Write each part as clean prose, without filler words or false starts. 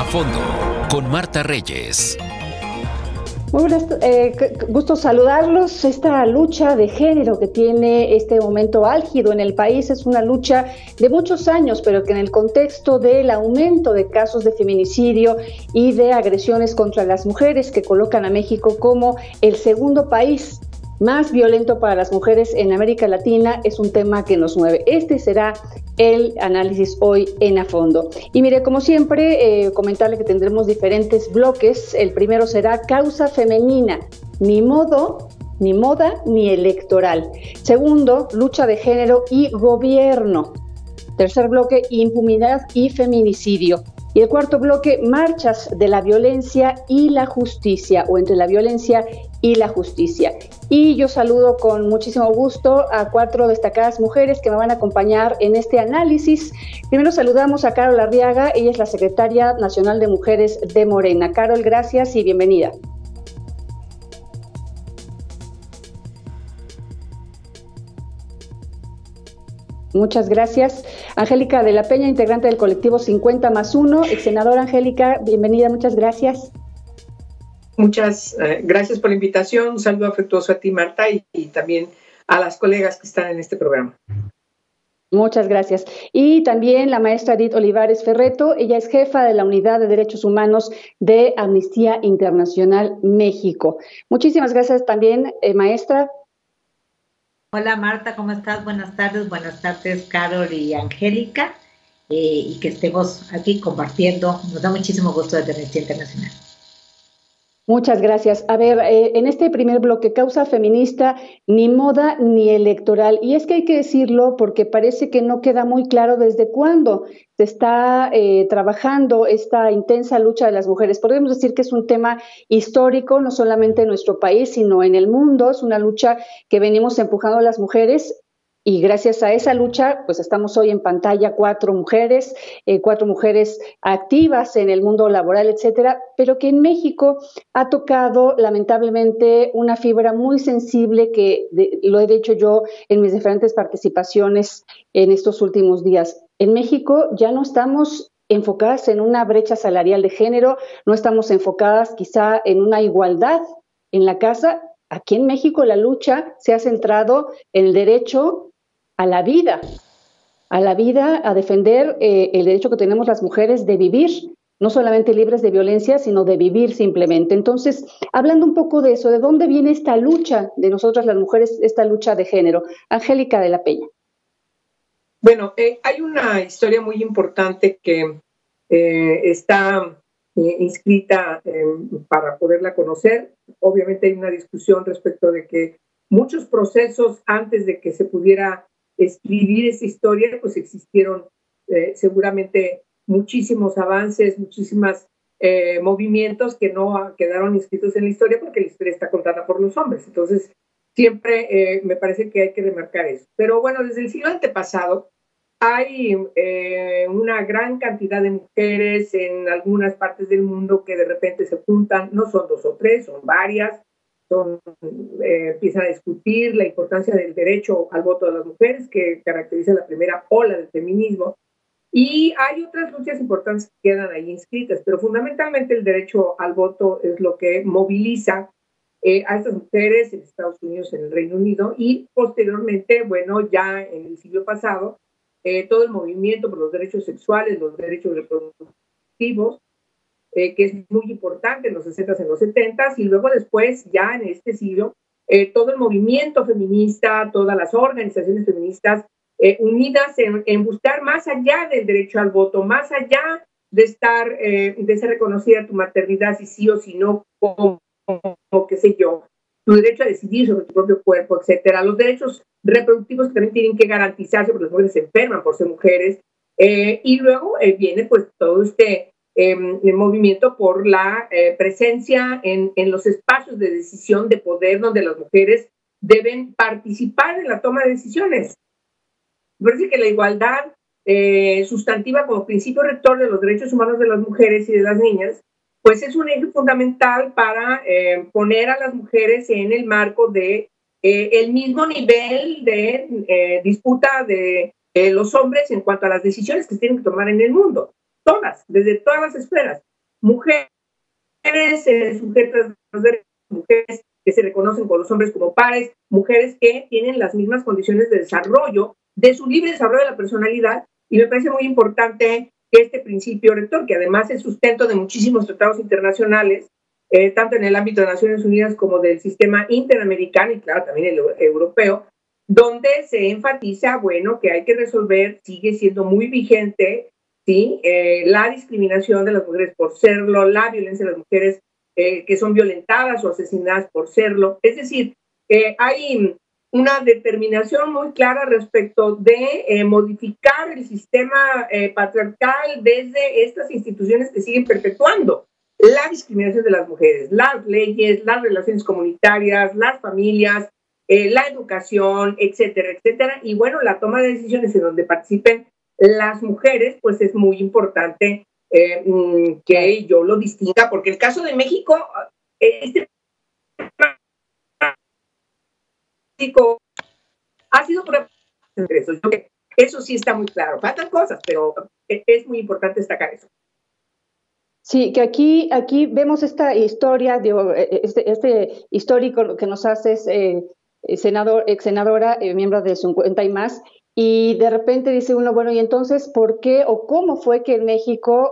A fondo, con Marta Reyes. Muy buenas, gusto saludarlos. Esta lucha de género que tiene este momento álgido en el país es una lucha de muchos años, pero que en el contexto del aumento de casos de feminicidio y de agresiones contra las mujeres que colocan a México como el segundo país más violento para las mujeres en América Latina, es un tema que nos mueve. Este será el análisis hoy en A Fondo. Y mire, como siempre, comentarle que tendremos diferentes bloques. El primero será causa femenina, ni modo, ni moda, ni electoral. Segundo, lucha de género y gobierno. Tercer bloque, impunidad y feminicidio. Y el cuarto bloque, marchas de la violencia y la justicia, o entre la violencia y la justicia. Y yo saludo con muchísimo gusto a 4 destacadas mujeres que me van a acompañar en este análisis. Primero saludamos a Carol Arriaga, ella es la secretaria nacional de Mujeres de Morena. Carol, gracias y bienvenida. Muchas gracias. Angélica de la Peña, integrante del colectivo 50+1. Ex senadora Angélica, bienvenida, muchas gracias. Muchas gracias por la invitación. Un saludo afectuoso a ti, Marta, y también a las colegas que están en este programa. Muchas gracias. Y también la maestra Edith Olivares Ferreto, ella es jefa de la Unidad de Derechos Humanos de Amnistía Internacional México. Muchísimas gracias también, maestra. Hola Marta, ¿cómo estás? Buenas tardes Carol y Angélica, y que estemos aquí compartiendo. Nos da muchísimo gusto de Amnistía Internacional. Muchas gracias. A ver, en este primer bloque, causa feminista, ni moda ni electoral. Y es que hay que decirlo porque parece que no queda muy claro desde cuándo se está trabajando esta intensa lucha de las mujeres. Podemos decir que es un tema histórico, no solamente en nuestro país, sino en el mundo. Es una lucha que venimos empujando a las mujeres. Y gracias a esa lucha, pues estamos hoy en pantalla 4 mujeres activas en el mundo laboral, etcétera, pero que en México ha tocado lamentablemente una fibra muy sensible que lo he dicho yo en mis diferentes participaciones en estos últimos días. En México ya no estamos enfocadas en una brecha salarial de género, no estamos enfocadas quizá en una igualdad en la casa. Aquí en México la lucha se ha centrado en el derecho a la vida, a defender el derecho que tenemos las mujeres de vivir, no solamente libres de violencia, sino de vivir simplemente. Entonces, hablando un poco de eso, ¿de dónde viene esta lucha de nosotras las mujeres, esta lucha de género? Angélica de la Peña. Bueno, hay una historia muy importante que está inscrita para poderla conocer. Obviamente hay una discusión respecto de que muchos procesos antes de que se pudiera escribir esa historia, pues existieron seguramente muchísimos avances, muchísimos movimientos que no quedaron inscritos en la historia porque la historia está contada por los hombres. Entonces, siempre me parece que hay que remarcar eso. Pero bueno, desde el siglo antepasado hay una gran cantidad de mujeres en algunas partes del mundo que de repente se juntan, no son 2 o 3, son varias, empiezan a discutir la importancia del derecho al voto de las mujeres, que caracteriza la primera ola del feminismo, y hay otras luchas importantes que quedan ahí inscritas, pero fundamentalmente el derecho al voto es lo que moviliza a estas mujeres en Estados Unidos, en el Reino Unido, y posteriormente, bueno, ya en el siglo pasado, todo el movimiento por los derechos sexuales, los derechos reproductivos, que es muy importante en los 60s, en los 70s, y luego después, ya en este siglo, todo el movimiento feminista, todas las organizaciones feministas unidas en buscar más allá del derecho al voto, más allá de ser reconocida tu maternidad, si sí o si no, como qué sé yo, tu derecho a decidir sobre tu propio cuerpo, etcétera, los derechos reproductivos que también tienen que garantizarse porque las mujeres se enferman por ser mujeres, y luego viene pues todo este movimiento por la presencia en los espacios de decisión de poder donde las mujeres deben participar en la toma de decisiones. Me parece que la igualdad sustantiva como principio rector de los derechos humanos de las mujeres y de las niñas, pues es un eje fundamental para poner a las mujeres en el marco de el mismo nivel de disputa de los hombres en cuanto a las decisiones que se tienen que tomar en el mundo. Todas, desde todas las esferas. mujeres sujetas a los derechos, mujeres que se reconocen con los hombres como pares, mujeres que tienen las mismas condiciones de desarrollo, de su libre desarrollo de la personalidad, y me parece muy importante que este principio rector, que además es sustento de muchísimos tratados internacionales, tanto en el ámbito de Naciones Unidas como del sistema interamericano y claro, también el europeo, donde se enfatiza, bueno, que hay que resolver, sigue siendo muy vigente, ¿sí? La discriminación de las mujeres por serlo, la violencia de las mujeres que son violentadas o asesinadas por serlo. Es decir, hay una determinación muy clara respecto de modificar el sistema patriarcal desde estas instituciones que siguen perpetuando la discriminación de las mujeres, las leyes, las relaciones comunitarias, las familias, la educación, etcétera, etcétera. Y bueno, la toma de decisiones en donde participen las mujeres, pues es muy importante que yo lo distinga, porque el caso de México, ha sido por ingresos. Eso sí está muy claro. Faltan cosas, pero es muy importante destacar eso. Sí, que aquí vemos esta historia, digo, este histórico que nos haces, ex senadora, miembro de 50 y más, y de repente dice uno, bueno, y entonces, ¿por qué o cómo fue que en México,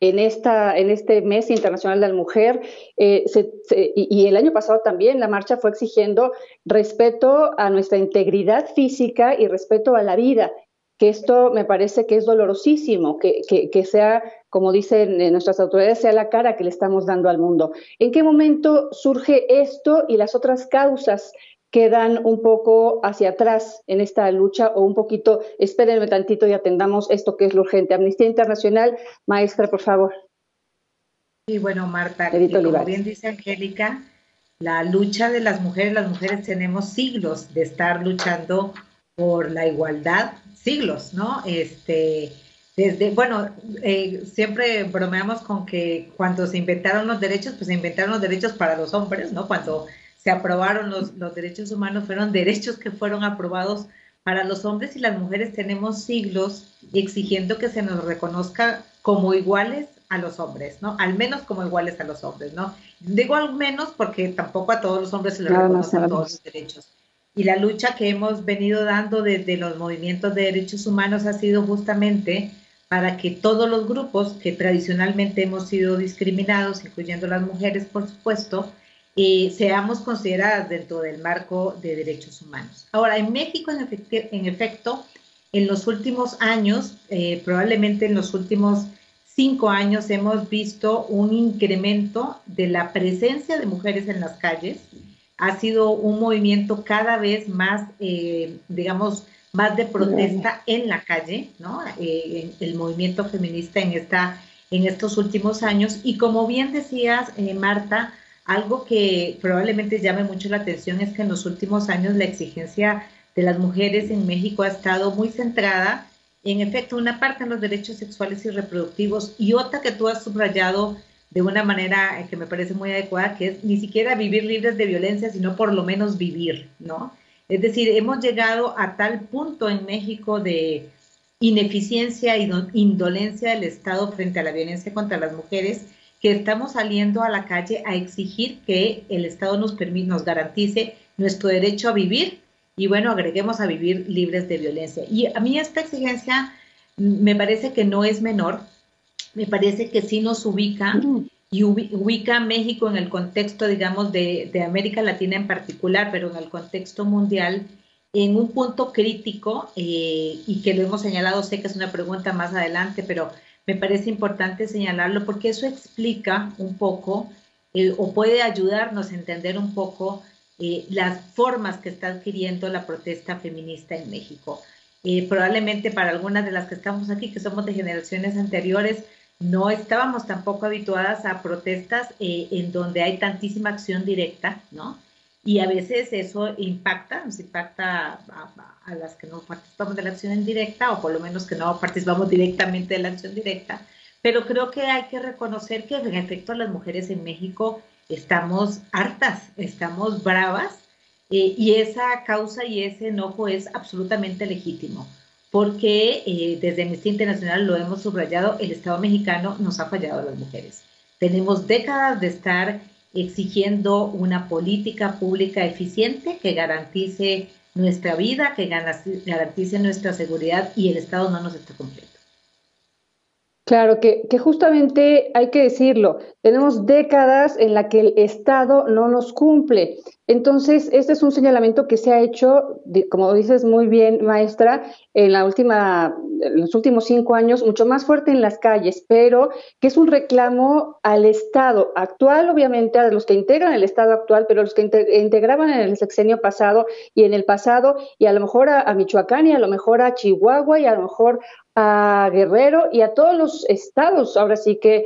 en este mes internacional de la mujer, y el año pasado también la marcha fue exigiendo respeto a nuestra integridad física y respeto a la vida? Que esto me parece que es dolorosísimo, que sea, como dicen nuestras autoridades, sea la cara que le estamos dando al mundo. ¿En qué momento surge esto y las otras causas quedan un poco hacia atrás en esta lucha o un poquito, espérenme tantito y atendamos esto que es lo urgente? Amnistía Internacional, maestra, por favor. Sí, bueno, Marta, como bien dice Angélica, la lucha de las mujeres tenemos siglos de estar luchando por la igualdad, siglos, ¿no? Siempre bromeamos con que cuando se inventaron los derechos, pues se inventaron los derechos para los hombres, ¿no? Cuando se aprobaron los derechos humanos, fueron derechos que fueron aprobados para los hombres, y las mujeres tenemos siglos exigiendo que se nos reconozca como iguales a los hombres, ¿no? Al menos como iguales a los hombres, ¿no? Digo al menos porque tampoco a todos los todos los derechos. Y la lucha que hemos venido dando desde los movimientos de derechos humanos ha sido justamente para que todos los grupos que tradicionalmente hemos sido discriminados, incluyendo las mujeres, por supuesto, seamos consideradas dentro del marco de derechos humanos. Ahora, en México, en efecto, en los últimos años, probablemente en los últimos 5 años, hemos visto un incremento de la presencia de mujeres en las calles. Ha sido un movimiento cada vez más, más de protesta en la calle, ¿no? El movimiento feminista en estos últimos años. Y como bien decías, Marta, algo que probablemente llame mucho la atención es que en los últimos años la exigencia de las mujeres en México ha estado muy centrada, en efecto, una parte en los derechos sexuales y reproductivos, y otra que tú has subrayado de una manera que me parece muy adecuada, que es ni siquiera vivir libres de violencia, sino por lo menos vivir, ¿no? Es decir, hemos llegado a tal punto en México de ineficiencia e indolencia del Estado frente a la violencia contra las mujeres, que estamos saliendo a la calle a exigir que el Estado nos garantice nuestro derecho a vivir, y bueno, agreguemos a vivir libres de violencia. Y a mí esta exigencia me parece que no es menor. Me parece que sí nos ubica y ubica a México en el contexto, digamos, de América Latina en particular, pero en el contexto mundial, en un punto crítico, y que lo hemos señalado, sé que es una pregunta más adelante, pero me parece importante señalarlo porque eso explica un poco o puede ayudarnos a entender un poco las formas que está adquiriendo la protesta feminista en México. Probablemente para algunas de las que estamos aquí, que somos de generaciones anteriores, no estábamos tampoco habituadas a protestas en donde hay tantísima acción directa, ¿no? Y a veces eso nos impacta a las que no participamos de la acción indirecta, o por lo menos que no participamos directamente de la acción directa. Pero creo que hay que reconocer que en efecto las mujeres en México estamos hartas, estamos bravas, y esa causa y ese enojo es absolutamente legítimo. Porque desde Amnistía Internacional lo hemos subrayado, el Estado mexicano nos ha fallado a las mujeres. Tenemos décadas de estar exigiendo una política pública eficiente que garantice nuestra vida, que garantice nuestra seguridad, y el Estado no nos está cumpliendo. Claro, que justamente hay que decirlo, tenemos décadas en la que el Estado no nos cumple. Entonces, este es un señalamiento que se ha hecho, como dices muy bien, maestra, en los últimos 5 años, mucho más fuerte en las calles, pero que es un reclamo al Estado actual, obviamente, a los que integran el Estado actual, pero a los que integraban en el sexenio pasado y en el pasado, y a lo mejor a Michoacán, y a lo mejor a Chihuahua, y a lo mejor a Guerrero y a todos los estados, ahora sí que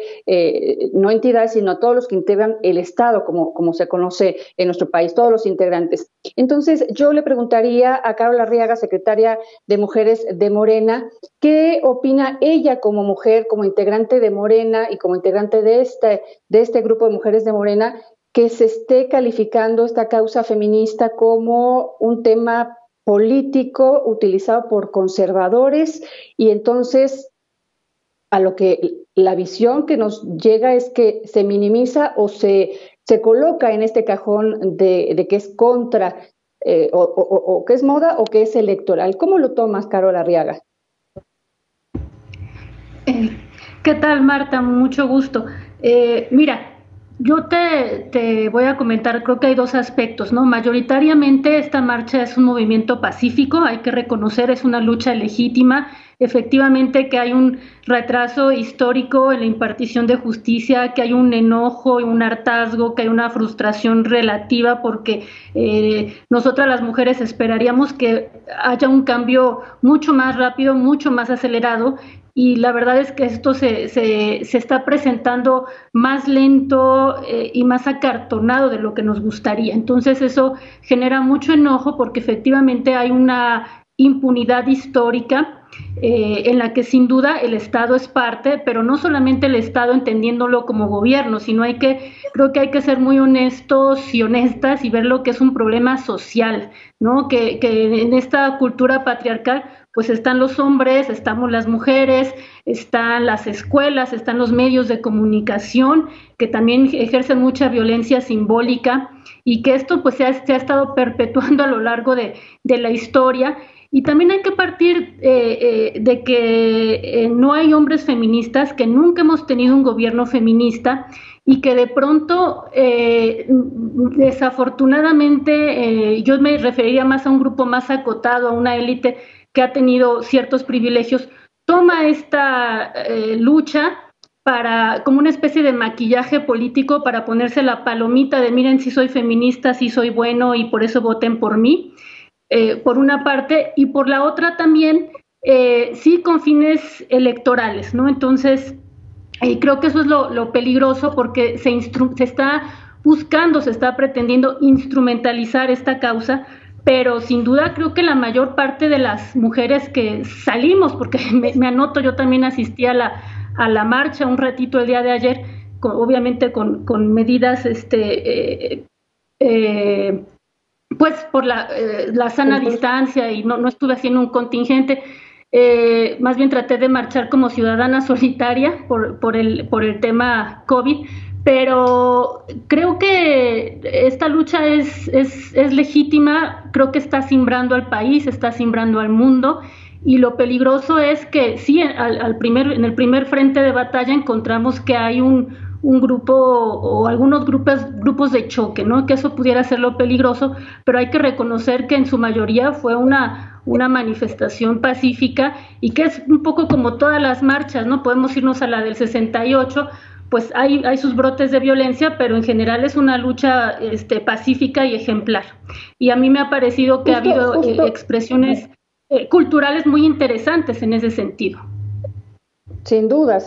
no entidades, sino a todos los que integran el Estado, como se conoce en nuestro país, todos los integrantes. Entonces, yo le preguntaría a Carol Arriaga, secretaria de Mujeres de Morena, ¿qué opina ella como mujer, como integrante de Morena y como integrante de este grupo de mujeres de Morena, que se esté calificando esta causa feminista como un tema político utilizado por conservadores? Y entonces a lo que la visión que nos llega es que se minimiza o se coloca en este cajón de que es contra o que es moda o que es electoral. ¿Cómo lo tomas, Carol Arriaga? ¿Qué tal, Marta? Mucho gusto. Mira, yo te voy a comentar, creo que hay 2 aspectos, ¿no? Mayoritariamente esta marcha es un movimiento pacífico, hay que reconocer, es una lucha legítima, efectivamente que hay un retraso histórico en la impartición de justicia, que hay un enojo y un hartazgo, que hay una frustración relativa porque nosotras las mujeres esperaríamos que haya un cambio mucho más rápido, mucho más acelerado, y la verdad es que esto se está presentando más lento y más acartonado de lo que nos gustaría. Entonces eso genera mucho enojo porque efectivamente hay una impunidad histórica en la que sin duda el Estado es parte, pero no solamente el Estado entendiéndolo como gobierno, sino creo que hay que ser muy honestos y honestas y ver lo que es un problema social, ¿no? Que en esta cultura patriarcal pues están los hombres, estamos las mujeres, están las escuelas, están los medios de comunicación que también ejercen mucha violencia simbólica y que esto pues se ha estado perpetuando a lo largo de la historia. Y también hay que partir de que no hay hombres feministas, que nunca hemos tenido un gobierno feminista y que de pronto, desafortunadamente, yo me referiría más a un grupo más acotado, a una élite que ha tenido ciertos privilegios, toma esta lucha como una especie de maquillaje político para ponerse la palomita de miren, si soy feminista, si soy bueno y por eso voten por mí. Por una parte, y por la otra también, sí con fines electorales, ¿no? Entonces, creo que eso es lo peligroso porque se está buscando, se está pretendiendo instrumentalizar esta causa, pero sin duda creo que la mayor parte de las mujeres que salimos, porque me anoto, yo también asistí a la marcha un ratito el día de ayer, obviamente con medidas pues por la sana distancia y no estuve haciendo un contingente, más bien traté de marchar como ciudadana solitaria por el tema COVID, pero creo que esta lucha es legítima, creo que está simbrando al país, está simbrando al mundo, y lo peligroso es que sí, en el primer frente de batalla encontramos que hay un grupo o algunos grupos de choque, ¿no? Que eso pudiera ser lo peligroso, pero hay que reconocer que en su mayoría fue una manifestación pacífica y que es un poco como todas las marchas, ¿no? Podemos irnos a la del 68, pues hay sus brotes de violencia, pero en general es una lucha pacífica y ejemplar. Y a mí me ha parecido que ha habido expresiones culturales muy interesantes en ese sentido. Sin duda,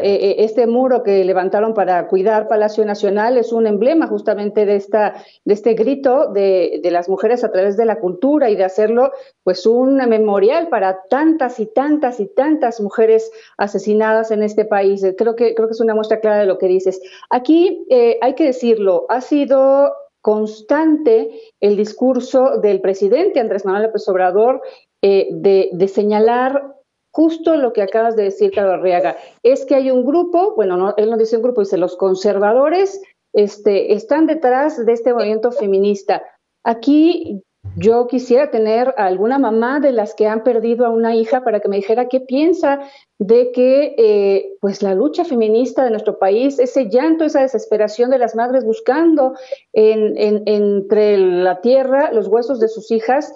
este muro que levantaron para cuidar Palacio Nacional es un emblema justamente de este grito de las mujeres a través de la cultura y de hacerlo pues un memorial para tantas y tantas y tantas mujeres asesinadas en este país. Creo que es una muestra clara de lo que dices. Aquí hay que decirlo, ha sido constante el discurso del presidente Andrés Manuel López Obrador de señalar justo lo que acabas de decir, Carlos Arriaga, es que hay un grupo, bueno, no, él no dice un grupo, dice los conservadores, están detrás de este movimiento feminista. Aquí yo quisiera tener a alguna mamá de las que han perdido a una hija para que me dijera qué piensa de que pues la lucha feminista de nuestro país, ese llanto, esa desesperación de las madres buscando entre la tierra los huesos de sus hijas,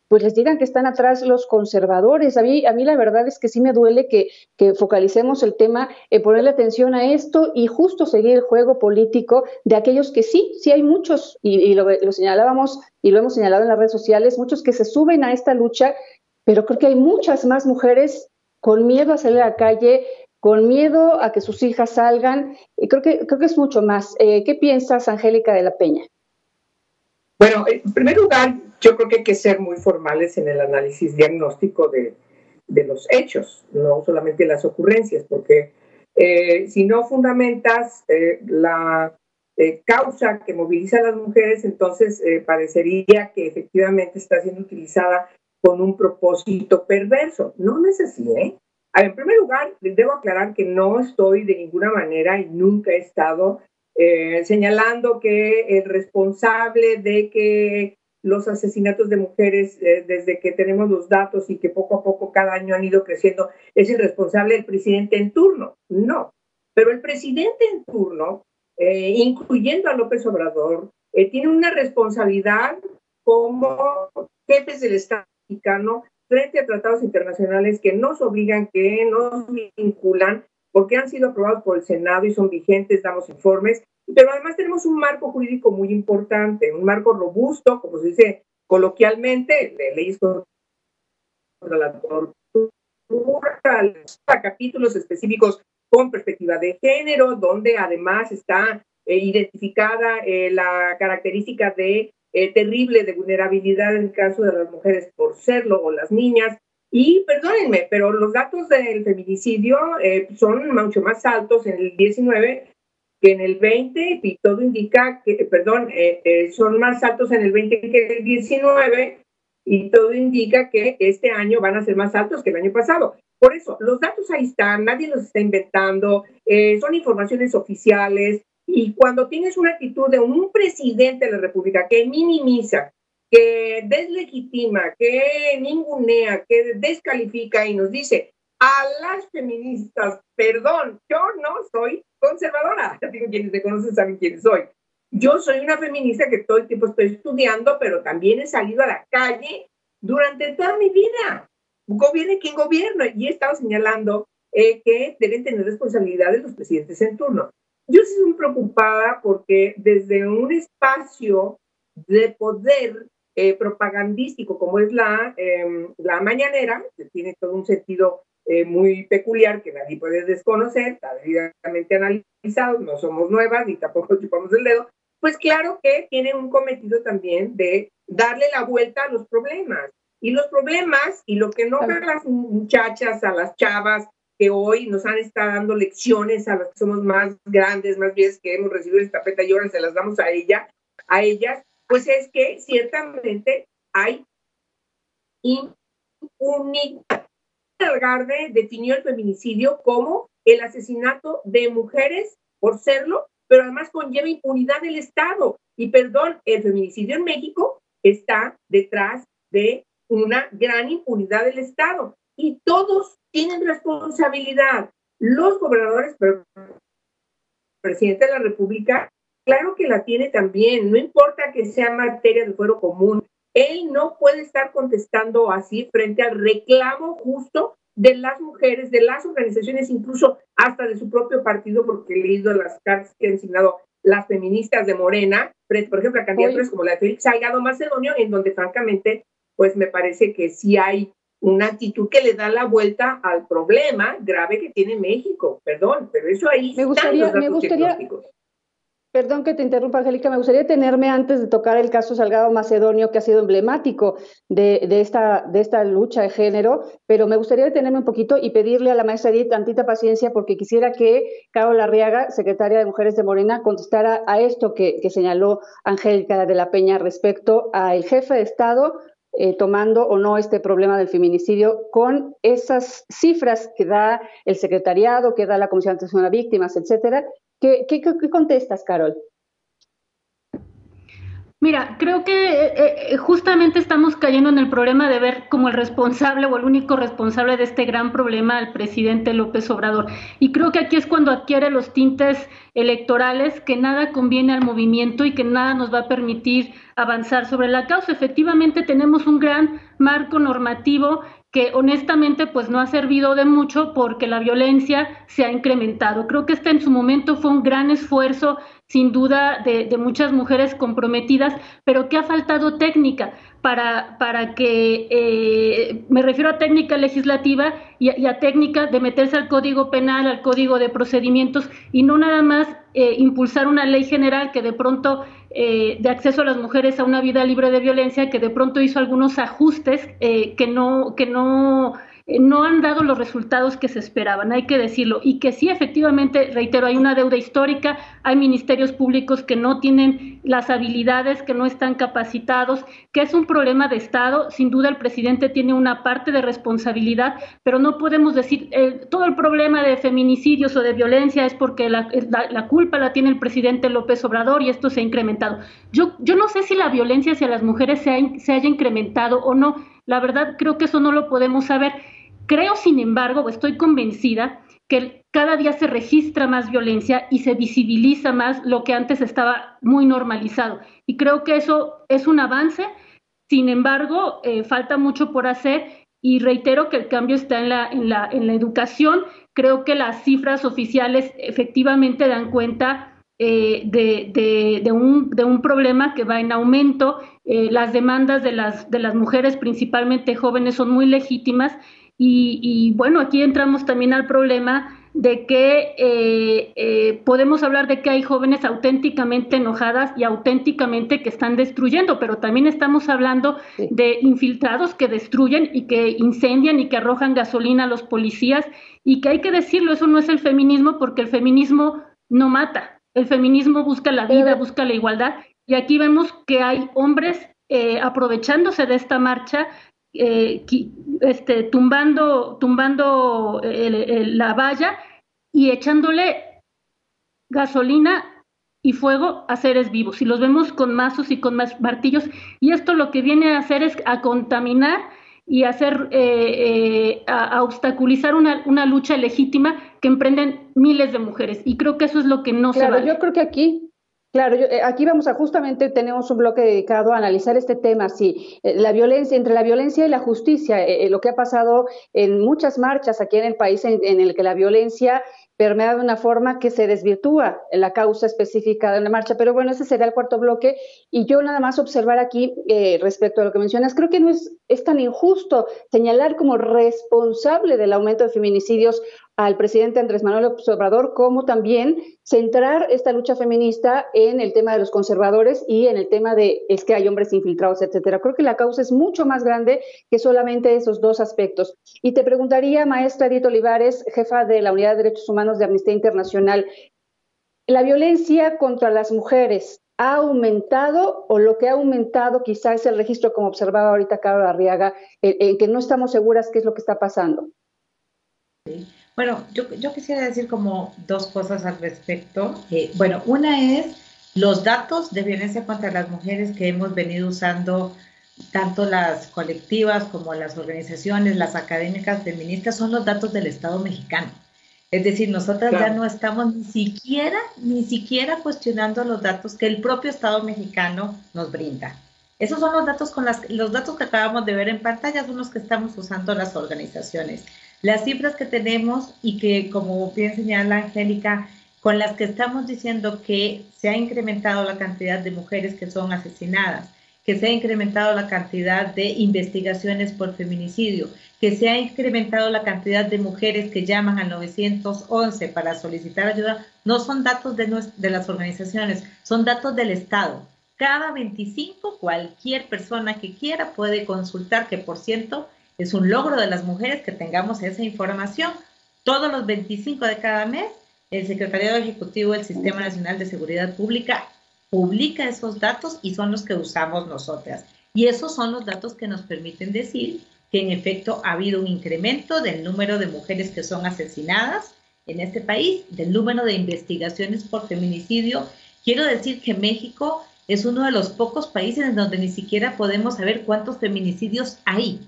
pues les digan que están atrás los conservadores. A mí la verdad es que sí me duele que focalicemos el tema, ponerle atención a esto y justo seguir el juego político de aquellos que sí hay muchos, y lo señalábamos y lo hemos señalado en las redes sociales, muchos que se suben a esta lucha, pero creo que hay muchas más mujeres con miedo a salir a la calle, con miedo a que sus hijas salgan, y creo que es mucho más. ¿Qué piensas, Angélica de la Peña? Bueno, en primer lugar, yo creo que hay que ser muy formales en el análisis diagnóstico de los hechos, no solamente las ocurrencias, porque si no fundamentas la causa que moviliza a las mujeres, entonces parecería que efectivamente está siendo utilizada con un propósito perverso. No es así, ¿eh? A ver, en primer lugar, debo aclarar que no estoy de ninguna manera y nunca he estado señalando que el responsable de que los asesinatos de mujeres, desde que tenemos los datos y que poco a poco cada año han ido creciendo, es el responsable del presidente en turno. No, pero el presidente en turno, incluyendo a López Obrador, tiene una responsabilidad como jefes del Estado mexicano frente a tratados internacionales que nos obligan, que nos vinculan, porque han sido aprobados por el Senado y son vigentes, damos informes, pero además tenemos un marco jurídico muy importante, un marco robusto, como se dice coloquialmente, de leyes contra la tortura, capítulos específicos con perspectiva de género, donde además está identificada la característica de terrible de vulnerabilidad en el caso de las mujeres por serlo o las niñas. Y perdónenme, pero los datos del feminicidio son mucho más altos en el 19 que en el 20, y todo indica que, son más altos en el 20 que en el 19, y todo indica que este año van a ser más altos que el año pasado. Por eso, los datos ahí están, nadie los está inventando, son informaciones oficiales, y cuando tienes una actitud de un presidente de la República que minimiza, que deslegitima, que ningunea, que descalifica y nos dice a las feministas, perdón, yo no soy conservadora, quienes me conocen saben quién soy. Yo soy una feminista que todo el tiempo estoy estudiando, pero también he salido a la calle durante toda mi vida. Gobierne quien gobierne, y he estado señalando que deben tener responsabilidades los presidentes en turno. Yo estoy muy preocupada porque desde un espacio de poder propagandístico como es la mañanera, que tiene todo un sentido muy peculiar que nadie puede desconocer, está debidamente analizado, no somos nuevas ni tampoco chupamos el dedo, pues claro que tiene un cometido también de darle la vuelta a los problemas. Y los problemas, y lo que no ven las muchachas, a las chavas que hoy nos han estado dando lecciones a las que somos más grandes, más viejas, que hemos recibido esta estafeta y ahora se las damos a ellas, pues es que ciertamente hay impunidad. Lagarde definió el feminicidio como el asesinato de mujeres por serlo, pero además conlleva impunidad del Estado. Y perdón, el feminicidio en México está detrás de una gran impunidad del Estado. Y todos tienen responsabilidad. Los gobernadores, pero el presidente de la República, claro que la tiene también, no importa que sea materia del fuero común. Él no puede estar contestando así frente al reclamo justo de las mujeres, de las organizaciones, incluso hasta de su propio partido, porque he leído las cartas que han signado las feministas de Morena, frente, por ejemplo, a candidaturas como la de Félix Salgado Macedonio, en donde francamente, pues me parece que sí hay una actitud que le da la vuelta al problema grave que tiene México. Perdón, pero eso ahí me gustaría, perdón que te interrumpa, Angélica, me gustaría detenerme antes de tocar el caso Salgado Macedonio, que ha sido emblemático de esta lucha de género, pero me gustaría detenerme un poquito y pedirle a la maestra Edith tantita paciencia, porque quisiera que Carol Arriaga, secretaria de Mujeres de Morena, contestara a esto que señaló Angélica de la Peña respecto al jefe de Estado tomando o no este problema del feminicidio con esas cifras que da el secretariado, que da la Comisión de Atención a Víctimas, etcétera. ¿Qué contestas, Carol? Mira, creo que justamente estamos cayendo en el problema de ver como el responsable o el único responsable de este gran problema al presidente López Obrador. Y creo que aquí es cuando adquiere los tintes electorales, que nada conviene al movimiento y que nada nos va a permitir avanzar sobre la causa. Efectivamente, tenemos un gran marco normativo que honestamente pues no ha servido de mucho porque la violencia se ha incrementado. Creo que este en su momento fue un gran esfuerzo, sin duda, de muchas mujeres comprometidas, pero que ha faltado técnica para que, me refiero a técnica legislativa y a técnica de meterse al Código Penal, al Código de Procedimientos, y no nada más impulsar una ley general que de pronto de acceso a las mujeres a una vida libre de violencia, que de pronto hizo algunos ajustes que no han dado los resultados que se esperaban, hay que decirlo, y que sí, efectivamente, reitero, hay una deuda histórica, hay ministerios públicos que no tienen las habilidades, que no están capacitados, que es un problema de Estado. Sin duda el presidente tiene una parte de responsabilidad, pero no podemos decir todo el problema de feminicidios o de violencia es porque la culpa la tiene el presidente López Obrador y esto se ha incrementado. Yo no sé si la violencia hacia las mujeres se haya incrementado o no, la verdad creo que eso no lo podemos saber. Creo, sin embargo, o estoy convencida que cada día se registra más violencia y se visibiliza más lo que antes estaba muy normalizado. Y creo que eso es un avance. Sin embargo, falta mucho por hacer y reitero que el cambio está en la educación. Creo que las cifras oficiales efectivamente dan cuenta de un problema que va en aumento. Las demandas de las mujeres, principalmente jóvenes, son muy legítimas. Y bueno, aquí entramos también al problema de que podemos hablar de que hay jóvenes auténticamente enojadas y auténticamente que están destruyendo, pero también estamos hablando de infiltrados que destruyen y que incendian y que arrojan gasolina a los policías, y que hay que decirlo, eso no es el feminismo, porque el feminismo no mata, el feminismo busca la vida, busca la igualdad, y aquí vemos que hay hombres aprovechándose de esta marcha, tumbando la valla y echándole gasolina y fuego a seres vivos, y los vemos con mazos y con martillos, y esto lo que viene a hacer es a contaminar y a obstaculizar una lucha legítima que emprenden miles de mujeres, y creo que eso es lo que no se vale. Yo creo que aquí vamos a justamente, tenemos un bloque dedicado a analizar este tema, sí, la violencia, entre la violencia y la justicia, lo que ha pasado en muchas marchas aquí en el país en el que la violencia permea de una forma que se desvirtúa en la causa específica de una marcha. Pero bueno, ese será el cuarto bloque, y yo nada más observar aquí respecto a lo que mencionas, creo que no es tan injusto señalar como responsable del aumento de feminicidios al presidente Andrés Manuel López Obrador, como también centrar esta lucha feminista en el tema de los conservadores y en el tema de es que hay hombres infiltrados, etcétera. Creo que la causa es mucho más grande que solamente esos dos aspectos. Y te preguntaría, maestra Edith Olivares, jefa de la Unidad de Derechos Humanos de Amnistía Internacional, ¿la violencia contra las mujeres ha aumentado, o lo que ha aumentado quizá es el registro, como observaba ahorita Carol Arriaga, en que no estamos seguras qué es lo que está pasando? Sí. Bueno, yo quisiera decir como dos cosas al respecto. Bueno, una es los datos de violencia contra las mujeres que hemos venido usando, tanto las colectivas como las organizaciones, las académicas feministas, son los datos del Estado mexicano. Es decir, nosotras ya no estamos ni siquiera cuestionando los datos que el propio Estado mexicano nos brinda. Esos son los datos los datos que acabamos de ver en pantalla, son los que estamos usando las organizaciones. Las cifras que tenemos y que, como bien señala Angélica, con las que estamos diciendo que se ha incrementado la cantidad de mujeres que son asesinadas, que se ha incrementado la cantidad de investigaciones por feminicidio, que se ha incrementado la cantidad de mujeres que llaman al 911 para solicitar ayuda, no son datos de las organizaciones, son datos del Estado. Cada 25, cualquier persona que quiera puede consultar, que por cierto es un logro de las mujeres que tengamos esa información. Todos los 25 de cada mes, el Secretariado Ejecutivo del Sistema Nacional de Seguridad Pública publica esos datos y son los que usamos nosotras. Y esos son los datos que nos permiten decir que en efecto ha habido un incremento del número de mujeres que son asesinadas en este país, del número de investigaciones por feminicidio. Quiero decir que México es uno de los pocos países en donde ni siquiera podemos saber cuántos feminicidios hay,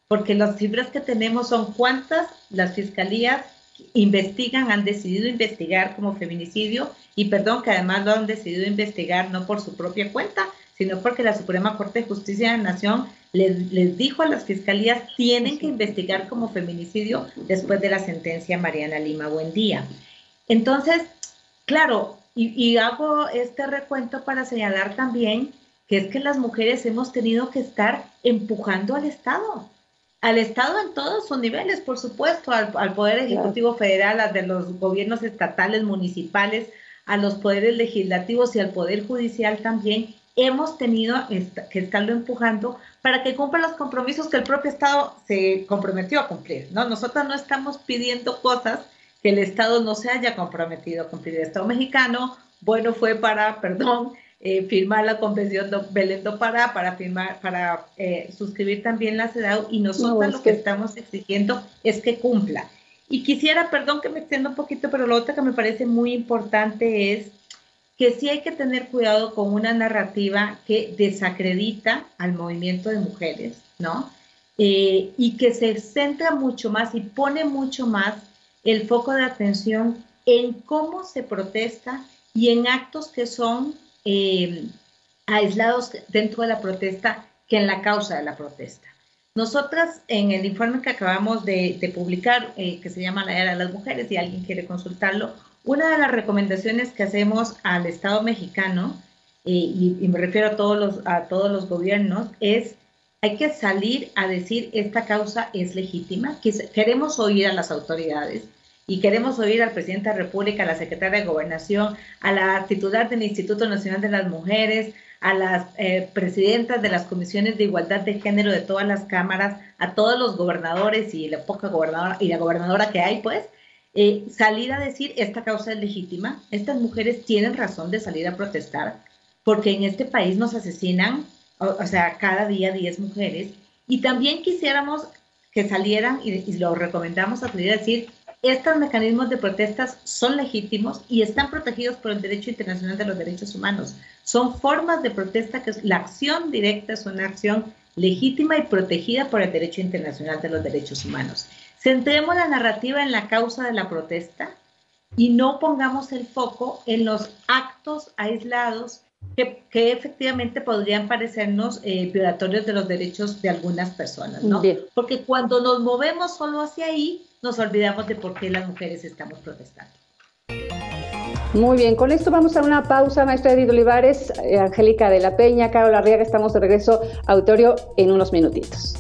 porque las cifras que tenemos son cuántas las fiscalías investigan, han decidido investigar como feminicidio, y perdón, que además lo han decidido investigar no por su propia cuenta, sino porque la Suprema Corte de Justicia de la Nación les dijo a las fiscalías tienen que investigar como feminicidio después de la sentencia Mariana Lima Buendía. Entonces, claro, y hago este recuento para señalar también que es que las mujeres hemos tenido que estar empujando al Estado en todos sus niveles, por supuesto, al Poder Ejecutivo Federal, a de los gobiernos estatales, municipales, a los poderes legislativos y al Poder Judicial también. Hemos tenido que estarlo empujando para que cumpla los compromisos que el propio Estado se comprometió a cumplir, ¿no? Nosotros no estamos pidiendo cosas que el Estado no se haya comprometido a cumplir. El Estado mexicano, bueno, fue para, firmar la Convención de Belén do Pará, para suscribir también la CEDAW, y nosotros lo que estamos exigiendo es que cumpla. Y quisiera, perdón que me extienda un poquito, pero lo otro que me parece muy importante es que sí hay que tener cuidado con una narrativa que desacredita al movimiento de mujeres, ¿no? Y que se centra mucho más y pone mucho más el foco de atención en cómo se protesta y en actos que son aislados dentro de la protesta que en la causa de la protesta. Nosotras, en el informe que acabamos de publicar, que se llama La Era de las Mujeres, si alguien quiere consultarlo, una de las recomendaciones que hacemos al Estado mexicano, y me refiero a todos los gobiernos, es hay que salir a decir esta causa es legítima, que queremos oír a las autoridades y queremos oír al presidente de la República, a la secretaria de Gobernación, a la titular del Instituto Nacional de las Mujeres, a las presidentas de las comisiones de igualdad de género de todas las cámaras, a todos los gobernadores y la poca gobernadora y la gobernadora que hay, pues, salir a decir esta causa es legítima, estas mujeres tienen razón de salir a protestar, porque en este país nos asesinan, o sea, cada día 10 mujeres, y también quisiéramos que salieran, y lo recomendamos a salir a decir, estos mecanismos de protestas son legítimos y están protegidos por el Derecho Internacional de los Derechos Humanos. Son formas de protesta que la acción directa es una acción legítima y protegida por el Derecho Internacional de los Derechos Humanos. Centremos la narrativa en la causa de la protesta y no pongamos el foco en los actos aislados que efectivamente podrían parecernos violatorios de los derechos de algunas personas, ¿no? Bien. Porque cuando nos movemos solo hacia ahí, nos olvidamos de por qué las mujeres estamos protestando. Muy bien, con esto vamos a una pausa, maestra Edith Olivares, Angélica de la Peña, Carol Arriaga, estamos de regreso a auditorio en unos minutitos.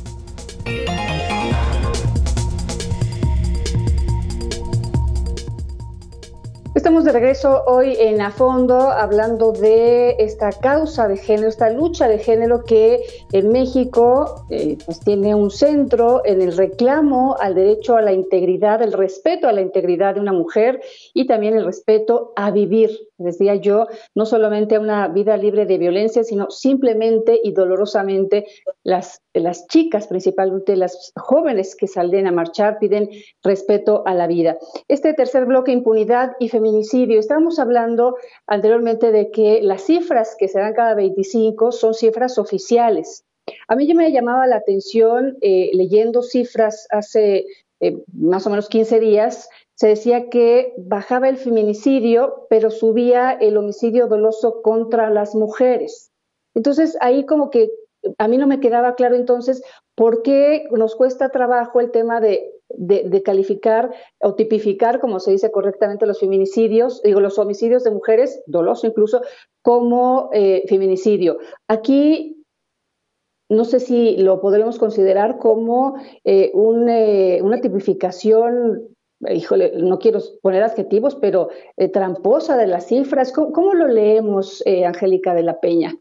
Estamos de regreso hoy en A Fondo hablando de esta causa de género, esta lucha de género que en México pues tiene un centro en el reclamo al derecho a la integridad, el respeto a la integridad de una mujer y también el respeto a vivir, decía yo, no solamente a una vida libre de violencia, sino simplemente y dolorosamente las chicas, principalmente las jóvenes que salen a marchar, piden respeto a la vida. Este tercer bloque, impunidad y feminicidio. Estábamos hablando anteriormente de que las cifras que se dan cada 25 son cifras oficiales. A mí ya me llamaba la atención, leyendo cifras hace más o menos 15 días, se decía que bajaba el feminicidio, pero subía el homicidio doloso contra las mujeres. Entonces, ahí como que a mí no me quedaba claro entonces por qué nos cuesta trabajo el tema de calificar o tipificar, como se dice correctamente, los feminicidios, los homicidios de mujeres, doloso incluso, como feminicidio. Aquí no sé si lo podremos considerar como una tipificación, híjole, no quiero poner adjetivos, pero tramposa de las cifras. ¿Cómo lo leemos, Angélica de la Peña?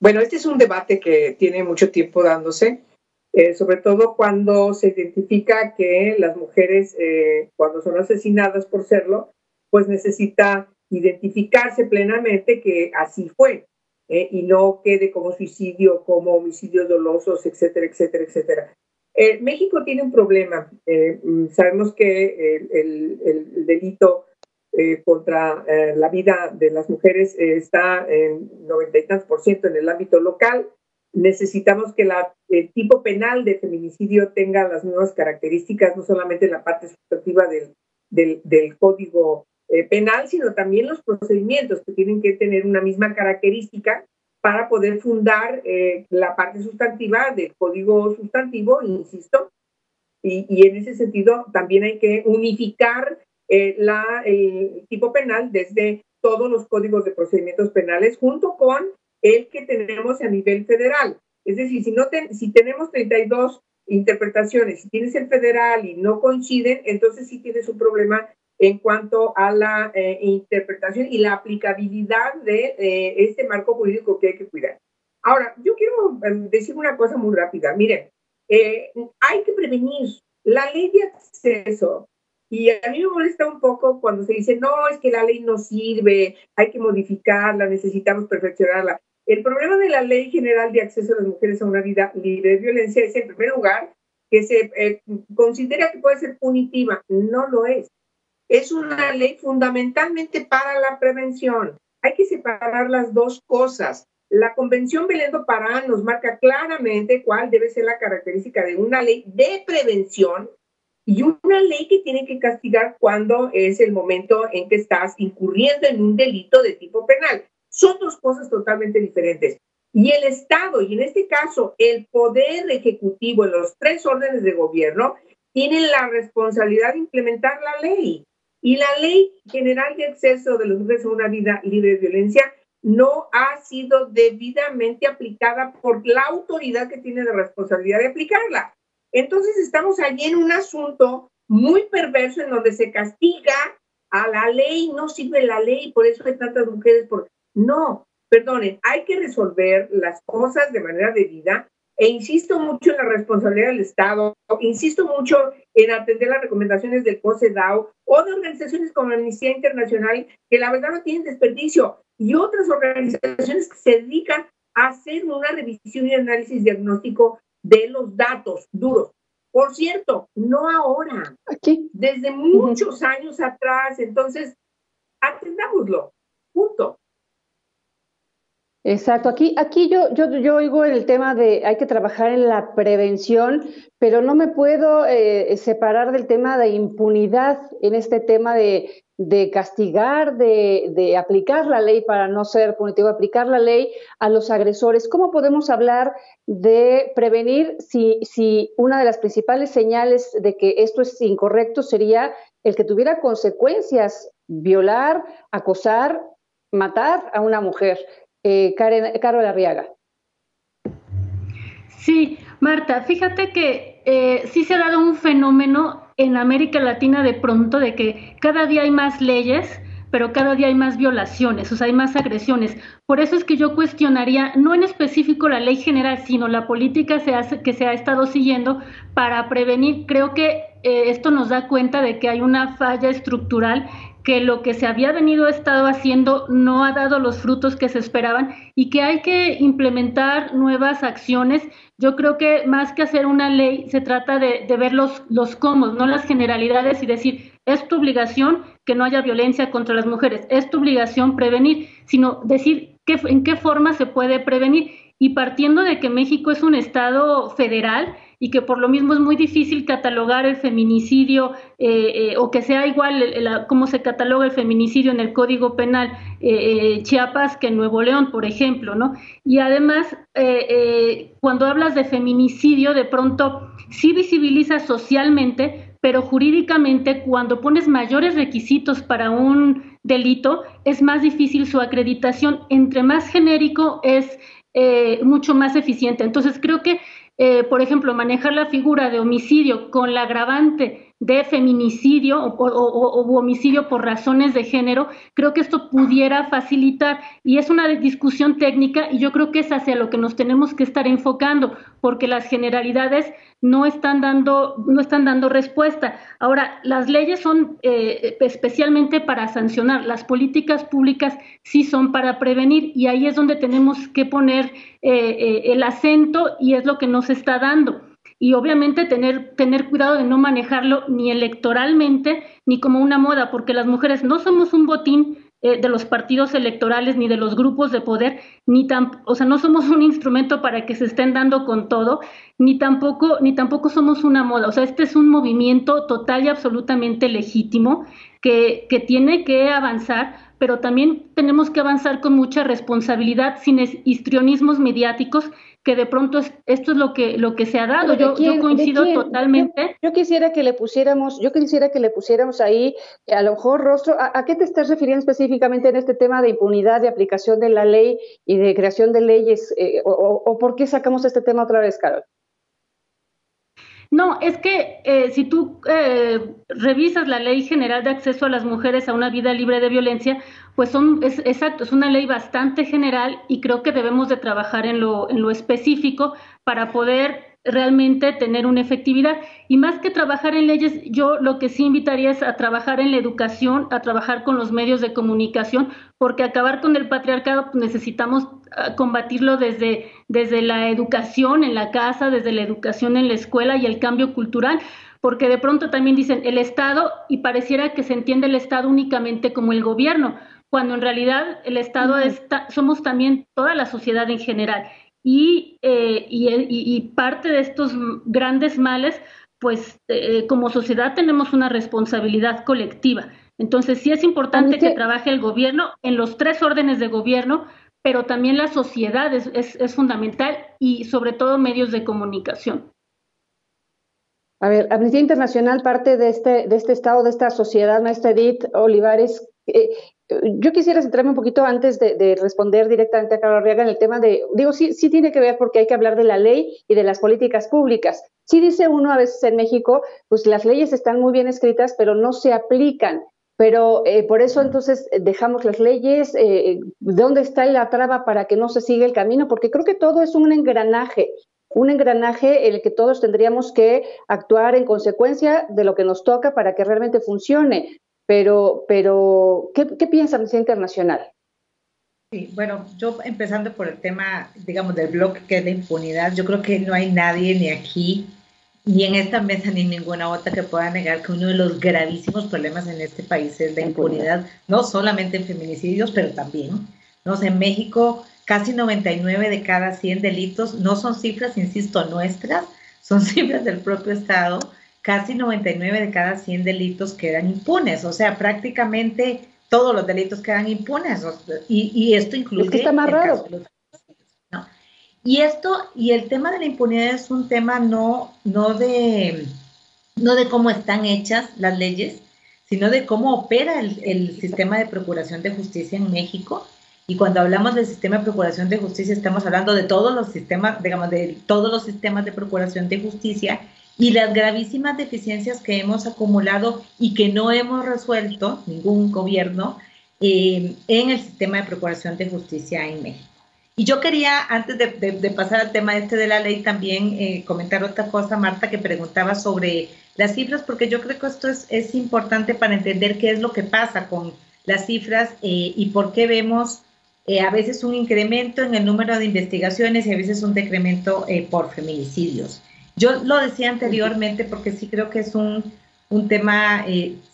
Bueno, este es un debate que tiene mucho tiempo dándose, sobre todo cuando se identifica que las mujeres, cuando son asesinadas por serlo, pues necesita identificarse plenamente que así fue. y no quede como suicidio, como homicidios dolosos, etcétera, etcétera, etcétera. México tiene un problema. Sabemos que el delito contra la vida de las mujeres está en 90 y tantos % en el ámbito local. Necesitamos que el tipo penal de feminicidio tenga las nuevas características, no solamente en la parte sustantiva del código penal, sino también los procedimientos que tienen que tener una misma característica para poder fundar la parte sustantiva del código sustantivo, insisto, y en ese sentido también hay que unificar el tipo penal desde todos los códigos de procedimientos penales junto con el que tenemos a nivel federal. Es decir, si tenemos 32 interpretaciones, si tienes el federal y no coinciden, entonces sí tienes un problema en cuanto a la interpretación y la aplicabilidad de este marco jurídico que hay que cuidar. Ahora, yo quiero decir una cosa muy rápida. Miren, hay que prevenir la ley de acceso. Y a mí me molesta un poco cuando se dice, no, es que la ley no sirve, hay que modificarla, necesitamos perfeccionarla. El problema de la Ley General de Acceso de las Mujeres a una Vida Libre de Violencia es, en primer lugar, que se considera que puede ser punitiva. No lo es. Es una ley fundamentalmente para la prevención. Hay que separar las dos cosas. La Convención Belén do Pará nos marca claramente cuál debe ser la característica de una ley de prevención y una ley que tiene que castigar cuando es el momento en que estás incurriendo en un delito de tipo penal. Son dos cosas totalmente diferentes. Y el Estado, y en este caso el Poder Ejecutivo en los 3 órdenes de gobierno, tienen la responsabilidad de implementar la ley. Y la Ley General de Acceso de las Mujeres a una Vida Libre de Violencia no ha sido debidamente aplicada por la autoridad que tiene la responsabilidad de aplicarla. Entonces estamos allí en un asunto muy perverso en donde se castiga a la ley, no sirve la ley, por eso hay tantas mujeres. No, perdonen, hay que resolver las cosas de manera debida e insisto mucho en la responsabilidad del Estado, insisto mucho en atender las recomendaciones del COCEDAW o de organizaciones como Amnistía Internacional, que la verdad no tienen desperdicio, y otras organizaciones que se dedican a hacer una revisión y análisis diagnóstico de los datos duros. Por cierto, no ahora, desde muchos años atrás, entonces atendámoslo, punto. Exacto, aquí yo oigo el tema de hay que trabajar en la prevención, pero no me puedo separar del tema de impunidad en este tema de castigar, de aplicar la ley para no ser punitivo, aplicar la ley a los agresores. ¿Cómo podemos hablar de prevenir si una de las principales señales de que esto es incorrecto sería el que tuviera consecuencias, violar, acosar, matar a una mujer? Carol Arriaga. Sí, Marta, fíjate que sí se ha dado un fenómeno en América Latina de pronto de que cada día hay más leyes, pero cada día hay más violaciones, o sea, hay más agresiones. Por eso es que yo cuestionaría, no en específico la ley general, sino la política que se ha estado siguiendo para prevenir. Creo que esto nos da cuenta de que hay una falla estructural, que lo que se había estado haciendo no ha dado los frutos que se esperaban y que hay que implementar nuevas acciones. Yo creo que más que hacer una ley, se trata de ver los cómo, no las generalidades y decir, es tu obligación que no haya violencia contra las mujeres, es tu obligación prevenir, sino decir en qué forma se puede prevenir. Y partiendo de que México es un estado federal y que por lo mismo es muy difícil catalogar el feminicidio o que sea igual cómo se cataloga el feminicidio en el Código Penal Chiapas que en Nuevo León, por ejemplo, ¿no? Y además, cuando hablas de feminicidio, de pronto sí visibiliza socialmente, pero jurídicamente cuando pones mayores requisitos para un delito, es más difícil su acreditación. Entre más genérico es mucho más eficiente. Entonces creo que, por ejemplo, manejar la figura de homicidio con la agravante de feminicidio o homicidio por razones de género, creo que esto pudiera facilitar, y es una discusión técnica, y yo creo que es hacia lo que nos tenemos que estar enfocando, porque las generalidades no están dando respuesta. Ahora, las leyes son especialmente para sancionar, las políticas públicas sí son para prevenir, y ahí es donde tenemos que poner el acento, y es lo que nos está dando. Y obviamente tener cuidado de no manejarlo ni electoralmente ni como una moda, porque las mujeres no somos un botín de los partidos electorales ni de los grupos de poder, o sea, no somos un instrumento para que se estén dando con todo, ni tampoco somos una moda. O sea, este es un movimiento total y absolutamente legítimo que tiene que avanzar, pero también tenemos que avanzar con mucha responsabilidad, sin histrionismos mediáticos, que de pronto esto es lo que se ha dado. Yo coincido totalmente. Yo quisiera que le pusiéramos ahí, a lo mejor, Rostro, ¿a qué te estás refiriendo específicamente en este tema de impunidad, de aplicación de la ley y de creación de leyes? ¿O por qué sacamos este tema otra vez, Carol? No, es que si tú revisas la Ley General de Acceso a las Mujeres a una Vida Libre de Violencia, pues exacto, es una ley bastante general, y creo que debemos de trabajar en lo específico para poder realmente tener una efectividad. Y más que trabajar en leyes, yo lo que sí invitaría es a trabajar en la educación, a trabajar con los medios de comunicación, porque acabar con el patriarcado, pues necesitamos combatirlo desde la educación en la casa, desde la educación en la escuela y el cambio cultural, porque de pronto también dicen el Estado, y pareciera que se entiende el Estado únicamente como el gobierno, cuando en realidad el Estado somos también toda la sociedad en general. Y parte de estos grandes males, pues como sociedad tenemos una responsabilidad colectiva. Entonces sí es importante que trabaje el gobierno en los 3 órdenes de gobierno, pero también la sociedad es fundamental, y sobre todo medios de comunicación. A ver, Amnistía Internacional, parte de este estado, de esta sociedad, maestra Edith Olivares. Yo quisiera centrarme un poquito antes de responder directamente a Carol Arriaga en el tema sí tiene que ver, porque hay que hablar de la ley y de las políticas públicas. Sí dice uno a veces en México, pues las leyes están muy bien escritas, pero no se aplican. Pero por eso entonces dejamos las leyes. ¿Dónde está la traba para que no se siga el camino? Porque creo que todo es un engranaje en el que todos tendríamos que actuar en consecuencia de lo que nos toca para que realmente funcione. Pero ¿qué piensa Amnistía Internacional? Sí, bueno, yo empezando por el tema, digamos, del bloque que es la impunidad, yo creo que no hay nadie ni aquí, ni en esta mesa, ni en ninguna otra que pueda negar que uno de los gravísimos problemas en este país es la impunidad, no solamente en feminicidios, pero también, ¿no? En México, casi 99 de cada 100 delitos, no son cifras, insisto, nuestras, son cifras del propio Estado. Casi 99 de cada 100 delitos quedan impunes, o sea, prácticamente todos los delitos quedan impunes, y esto incluye... Es que está amarrado. ¿No? Y el tema de la impunidad es un tema no de cómo están hechas las leyes, sino de cómo opera el sistema de procuración de justicia en México. Y cuando hablamos del sistema de procuración de justicia, estamos hablando de todos los sistemas, digamos, de todos los sistemas de procuración de justicia, y las gravísimas deficiencias que hemos acumulado y que no hemos resuelto, ningún gobierno, en el sistema de procuración de justicia en México. Y yo quería, antes de pasar al tema de la ley, también comentar otra cosa, Marta, que preguntaba sobre las cifras, porque yo creo que esto es importante para entender qué es lo que pasa con las cifras y por qué vemos a veces un incremento en el número de investigaciones y a veces un decremento por feminicidios. Yo lo decía anteriormente porque sí creo que es un tema,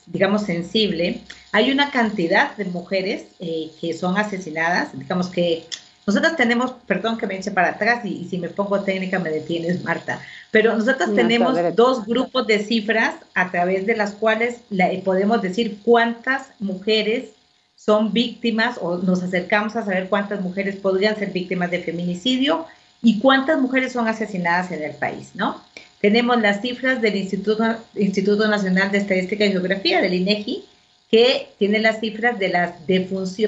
digamos, sensible. Hay una cantidad de mujeres que son asesinadas, digamos que nosotros tenemos, perdón que me eche para atrás y si me pongo técnica me detienes, Marta, pero nosotros tenemos 2 grupos de cifras a través de las cuales podemos decir cuántas mujeres son víctimas, o nos acercamos a saber cuántas mujeres podrían ser víctimas de feminicidio y cuántas mujeres son asesinadas en el país, ¿no? Tenemos las cifras del Instituto Nacional de Estadística y Geografía, del INEGI, que tiene las cifras de las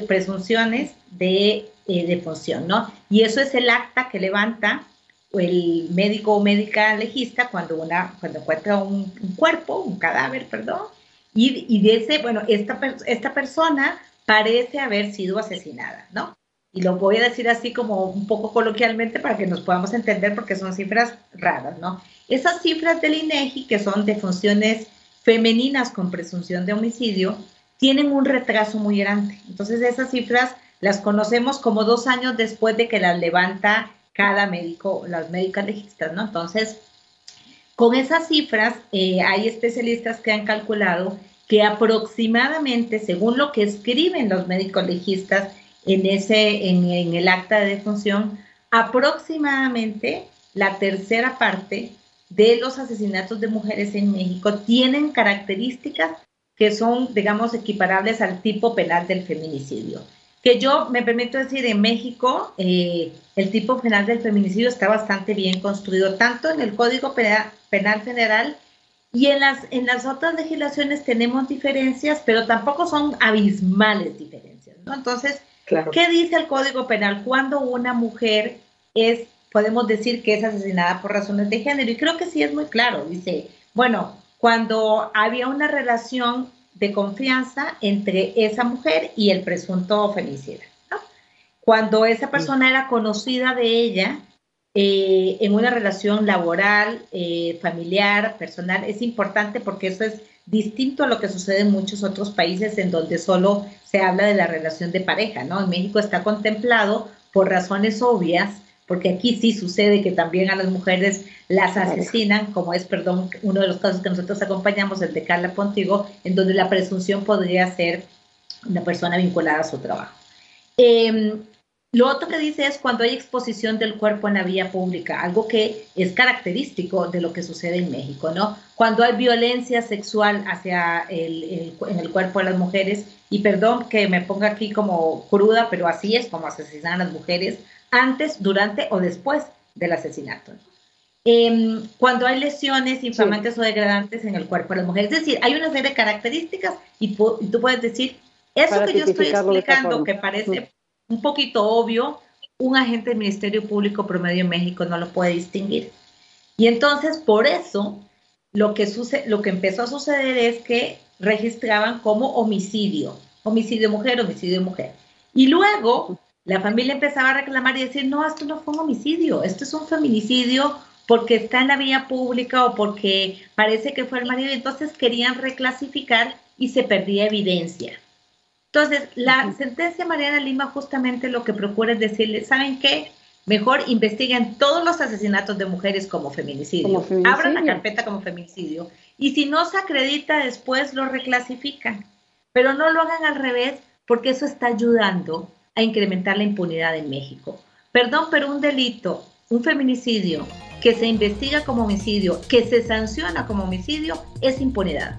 presunciones de defunción, ¿no? Y eso es el acta que levanta el médico o médica legista cuando encuentra un cuerpo, un cadáver, perdón, y dice, bueno, esta persona parece haber sido asesinada, ¿no? Y lo voy a decir así como un poco coloquialmente para que nos podamos entender porque son cifras raras, ¿no? Esas cifras del INEGI, que son defunciones femeninas con presunción de homicidio, tienen un retraso muy grande. Entonces esas cifras las conocemos como 2 años después de que las levanta cada médico, las médicas legistas, ¿no? Entonces, con esas cifras, hay especialistas que han calculado que aproximadamente, según lo que escriben los médicos legistas en el acta de defunción, aproximadamente la tercera parte de los asesinatos de mujeres en México tienen características que son, digamos, equiparables al tipo penal del feminicidio. Que yo me permito decir, en México, el tipo penal del feminicidio está bastante bien construido, tanto en el Código Penal Federal y en las otras legislaciones tenemos diferencias, pero tampoco son abismales diferencias, ¿no? Entonces, claro. ¿Qué dice el Código Penal? Cuando una mujer podemos decir que es asesinada por razones de género, y creo que sí es muy claro, dice, bueno, cuando había una relación de confianza entre esa mujer y el presunto femicida, ¿no? Cuando esa persona era conocida de ella en una relación laboral, familiar, personal, es importante porque eso es distinto a lo que sucede en muchos otros países en donde solo se habla de la relación de pareja, ¿no? En México está contemplado por razones obvias, porque aquí sí sucede que también a las mujeres las asesinan, como es, perdón, uno de los casos que nosotros acompañamos, el de Carla Pontigo, en donde la presunción podría ser una persona vinculada a su trabajo. Lo otro que dice es cuando hay exposición del cuerpo en la vía pública, algo que es característico de lo que sucede en México, ¿no? Cuando hay violencia sexual hacia en el cuerpo de las mujeres, y perdón que me ponga aquí como cruda, pero así es como asesinan a las mujeres, antes, durante o después del asesinato. Cuando hay lesiones infamantes o degradantes en el cuerpo de las mujeres. Es decir, hay una serie de características y tú puedes decir, eso que yo estoy explicando, que parece un poquito obvio, un agente del Ministerio Público promedio en México no lo puede distinguir. Y entonces, por eso, lo que empezó a suceder es que registraban como homicidio mujer, homicidio mujer. Y luego la familia empezaba a reclamar y decir, no, esto no fue un homicidio, esto es un feminicidio porque está en la vía pública o porque parece que fue el marido. Entonces querían reclasificar y se perdía evidencia. Entonces, la sentencia Mariana Lima justamente lo que procura es decirle, ¿saben qué? Mejor investiguen todos los asesinatos de mujeres como feminicidio. Abran la carpeta como feminicidio. Y si no se acredita, después lo reclasifican. Pero no lo hagan al revés, porque eso está ayudando a incrementar la impunidad en México. Perdón, pero un delito, un feminicidio, que se investiga como homicidio, que se sanciona como homicidio, es impunidad,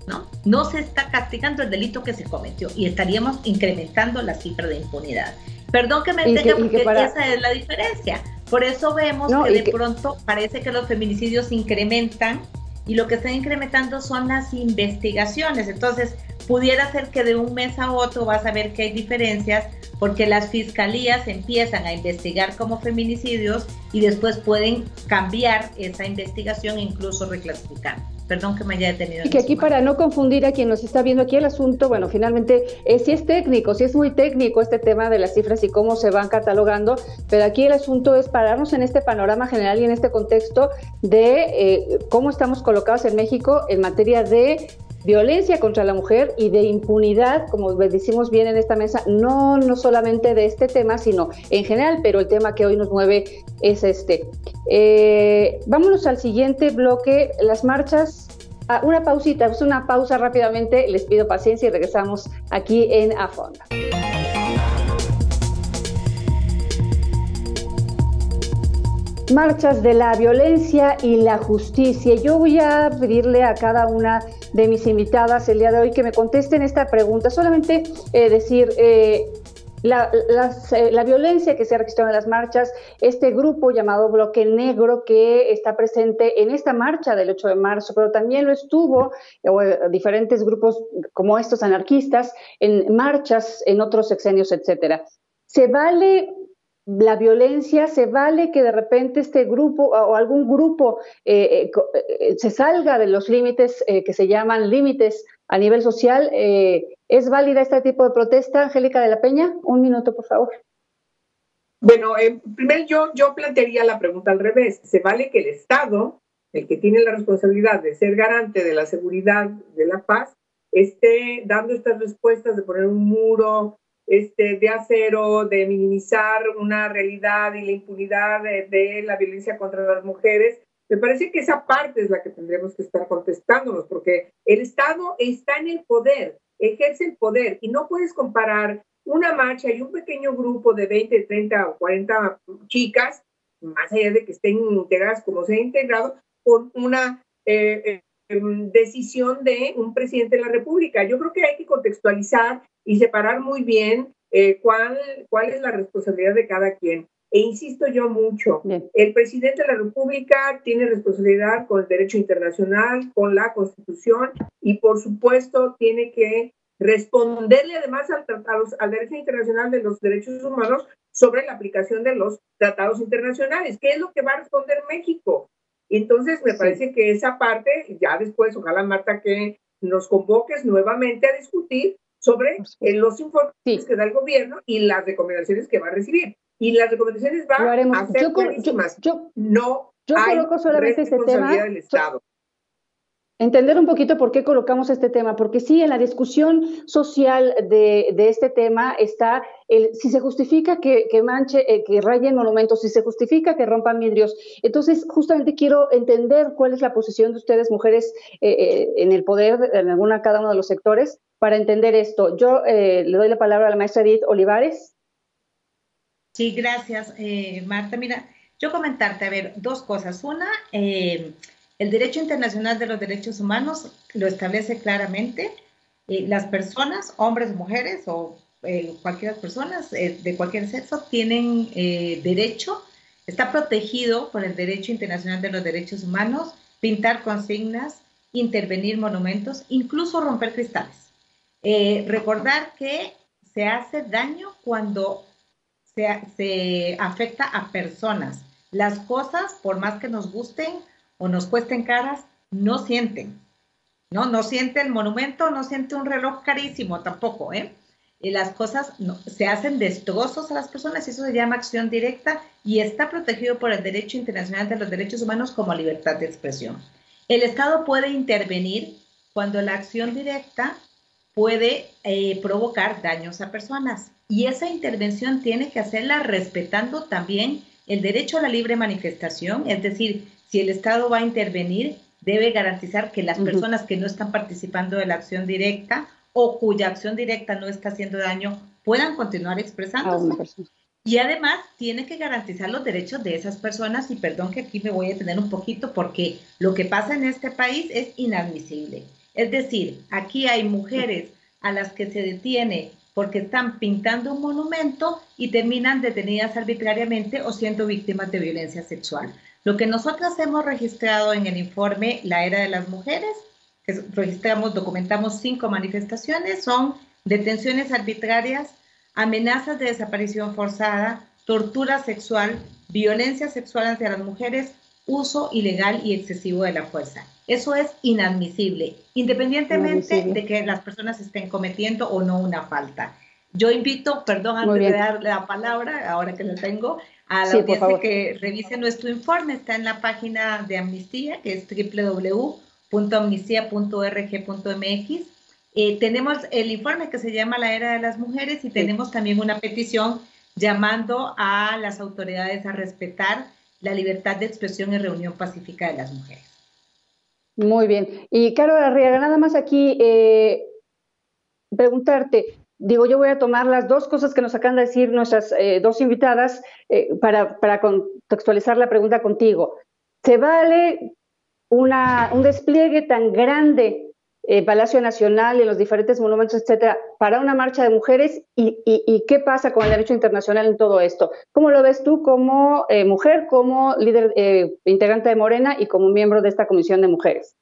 ¿no? No se está castigando el delito que se cometió y estaríamos incrementando la cifra de impunidad. Perdón que me detenga porque esa es la diferencia. Por eso vemos que de pronto parece que los feminicidios incrementan y lo que están incrementando son las investigaciones. Entonces, pudiera ser que de un mes a otro vas a ver que hay diferencias porque las fiscalías empiezan a investigar como feminicidios y después pueden cambiar esa investigación e incluso reclasificar. Perdón que me haya detenido. Y que aquí para no confundir a quien nos está viendo aquí el asunto, bueno, finalmente sí es técnico, sí es muy técnico este tema de las cifras y cómo se van catalogando, pero aquí el asunto es pararnos en este panorama general y en este contexto de cómo estamos colocados en México en materia de violencia contra la mujer y de impunidad, como decimos bien en esta mesa, no solamente de este tema, sino en general, pero el tema que hoy nos mueve es este. Vámonos al siguiente bloque, las marchas. Una pausita, una pausa rápidamente, les pido paciencia y regresamos aquí en A Fondo. Marchas de la violencia y la justicia. Yo voy a pedirle a cada una de mis invitadas el día de hoy que me contesten esta pregunta. Solamente decir la violencia que se ha registrado en las marchas, este grupo llamado Bloque Negro que está presente en esta marcha del 8 de marzo, pero también lo estuvo diferentes grupos como estos anarquistas en marchas en otros sexenios, etcétera. ¿Se vale la violencia, se vale que de repente este grupo o algún grupo se salga de los límites que se llaman límites a nivel social. ¿Es válida este tipo de protesta, Angélica de la Peña? Un minuto, por favor. Bueno, primero yo plantearía la pregunta al revés. ¿Se vale que el Estado, el que tiene la responsabilidad de ser garante de la seguridad, de la paz, esté dando estas respuestas de poner un muro de acero, de minimizar una realidad y la impunidad de la violencia contra las mujeres? Me parece que esa parte es la que tendremos que estar contestándonos, porque el Estado está en el poder, ejerce el poder, y no puedes comparar una marcha y un pequeño grupo de 20, 30 o 40 chicas, más allá de que estén integradas como se ha integrado, con una decisión de un presidente de la República. Yo creo que hay que contextualizar y separar muy bien cuál es la responsabilidad de cada quien. E insisto yo mucho, bien, el presidente de la República tiene responsabilidad con el derecho internacional, con la Constitución, y por supuesto tiene que responderle además al derecho internacional de los derechos humanos sobre la aplicación de los tratados internacionales. ¿Qué es lo que va a responder México? Entonces me parece que esa parte, ya después, ojalá Marta, que nos convoques nuevamente a discutir sobre los informes que da el gobierno y las recomendaciones que va a recibir. Y las recomendaciones van a ser clarísimas. No hay responsabilidad del Estado. Entender un poquito por qué colocamos este tema, porque sí, en la discusión social de este tema está si se justifica que rayen monumentos, si se justifica que rompan vidrios. Entonces, justamente quiero entender cuál es la posición de ustedes, mujeres en el poder, en cada uno de los sectores, para entender esto. Yo le doy la palabra a la maestra Edith Olivares. Sí, gracias, Marta. Mira, yo comentarte, a ver, dos cosas. Una, el derecho internacional de los derechos humanos lo establece claramente. Las personas, hombres o mujeres, o cualquier personas de cualquier sexo, tienen derecho, está protegido por el derecho internacional de los derechos humanos, pintar consignas, intervenir monumentos, incluso romper cristales. Recordar que se hace daño cuando se afecta a personas. Las cosas, por más que nos gusten o nos cuesten caras, no sienten. No siente el monumento, no siente un reloj carísimo tampoco, Y las cosas se hacen destrozos a las personas, y eso se llama acción directa y está protegido por el derecho internacional de los derechos humanos como libertad de expresión. El Estado puede intervenir cuando la acción directa puede provocar daños a personas, y esa intervención tiene que hacerla respetando también el derecho a la libre manifestación. Es decir, si el Estado va a intervenir, debe garantizar que las personas que no están participando de la acción directa o cuya acción directa no está haciendo daño puedan continuar expresándose. Y además tiene que garantizar los derechos de esas personas, y perdón que aquí me voy a detener un poquito porque lo que pasa en este país es inadmisible. Es decir, aquí hay mujeres a las que se detiene porque están pintando un monumento y terminan detenidas arbitrariamente o siendo víctimas de violencia sexual. Lo que nosotras hemos registrado en el informe La Era de las Mujeres, que documentamos 5 manifestaciones, son detenciones arbitrarias, amenazas de desaparición forzada, tortura sexual, violencia sexual hacia las mujeres, uso ilegal y excesivo de la fuerza. Eso es inadmisible, independientemente de que las personas estén cometiendo o no una falta. Yo invito, perdón, antes de dar la palabra, ahora que la tengo, a la audiencia que revise nuestro informe. Está en la página de Amnistía, que es www.amnistia.org.mx. Tenemos el informe que se llama La Era de las Mujeres, y tenemos también una petición llamando a las autoridades a respetar la libertad de expresión y reunión pacífica de las mujeres. Muy bien. Y Caro Arriaga, nada más aquí preguntarte, yo voy a tomar las dos cosas que nos acaban de decir nuestras dos invitadas para contextualizar la pregunta contigo. ¿Se vale un despliegue tan grande Palacio Nacional y los diferentes monumentos, etcétera, para una marcha de mujeres? ¿Y qué pasa con el derecho internacional en todo esto? ¿Cómo lo ves tú como mujer, como líder integrante de Morena y como miembro de esta Comisión de Mujeres?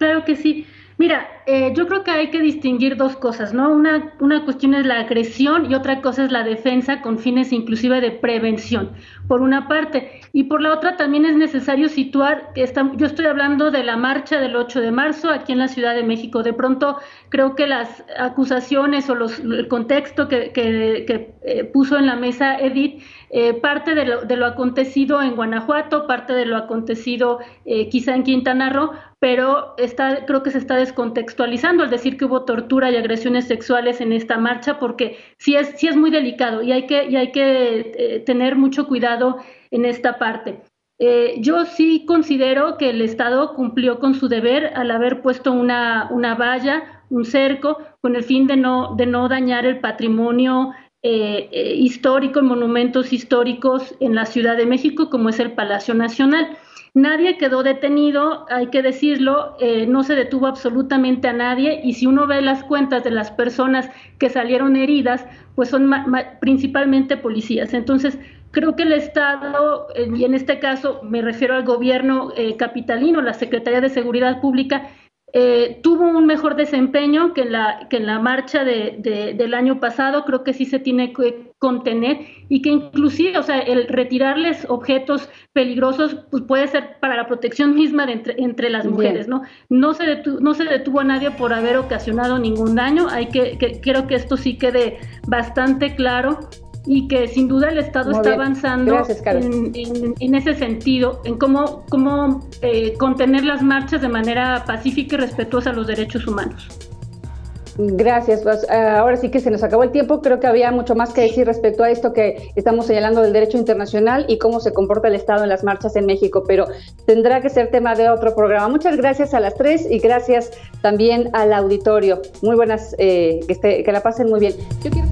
Claro que sí. Mira, yo creo que hay que distinguir dos cosas, ¿no? Una cuestión es la agresión y otra cosa es la defensa con fines inclusive de prevención, por una parte. Y por la otra también es necesario situar, yo estoy hablando de la marcha del 8 de marzo aquí en la Ciudad de México. De pronto creo que las acusaciones o el contexto que puso en la mesa Edith, parte de lo acontecido en Guanajuato, parte de lo acontecido quizá en Quintana Roo, pero creo que se está descontextualizando al decir que hubo tortura y agresiones sexuales en esta marcha, porque sí es muy delicado y hay que tener mucho cuidado en esta parte. Yo sí considero que el Estado cumplió con su deber al haber puesto una valla, un cerco, con el fin de no dañar el patrimonio histórico, monumentos históricos en la Ciudad de México, como es el Palacio Nacional. Nadie quedó detenido, hay que decirlo, no se detuvo absolutamente a nadie, y si uno ve las cuentas de las personas que salieron heridas, pues son principalmente policías. Entonces, creo que el Estado, y en este caso me refiero al gobierno capitalino, la Secretaría de Seguridad Pública, tuvo un mejor desempeño que en la marcha del año pasado. Creo que sí se tiene que contener, y que inclusive, o sea, el retirarles objetos peligrosos pues puede ser para la protección misma entre las mujeres, ¿no? No se detuvo a nadie por haber ocasionado ningún daño. Creo que esto sí quede bastante claro, y que sin duda el Estado está avanzando en ese sentido, en cómo contener las marchas de manera pacífica y respetuosa a los derechos humanos. Gracias. Pues, ahora sí que se nos acabó el tiempo. Creo que había mucho más que decir respecto a esto que estamos señalando del derecho internacional y cómo se comporta el Estado en las marchas en México, pero tendrá que ser tema de otro programa. Muchas gracias a las tres y gracias también al auditorio. Muy buenas, que la pasen muy bien. Yo quiero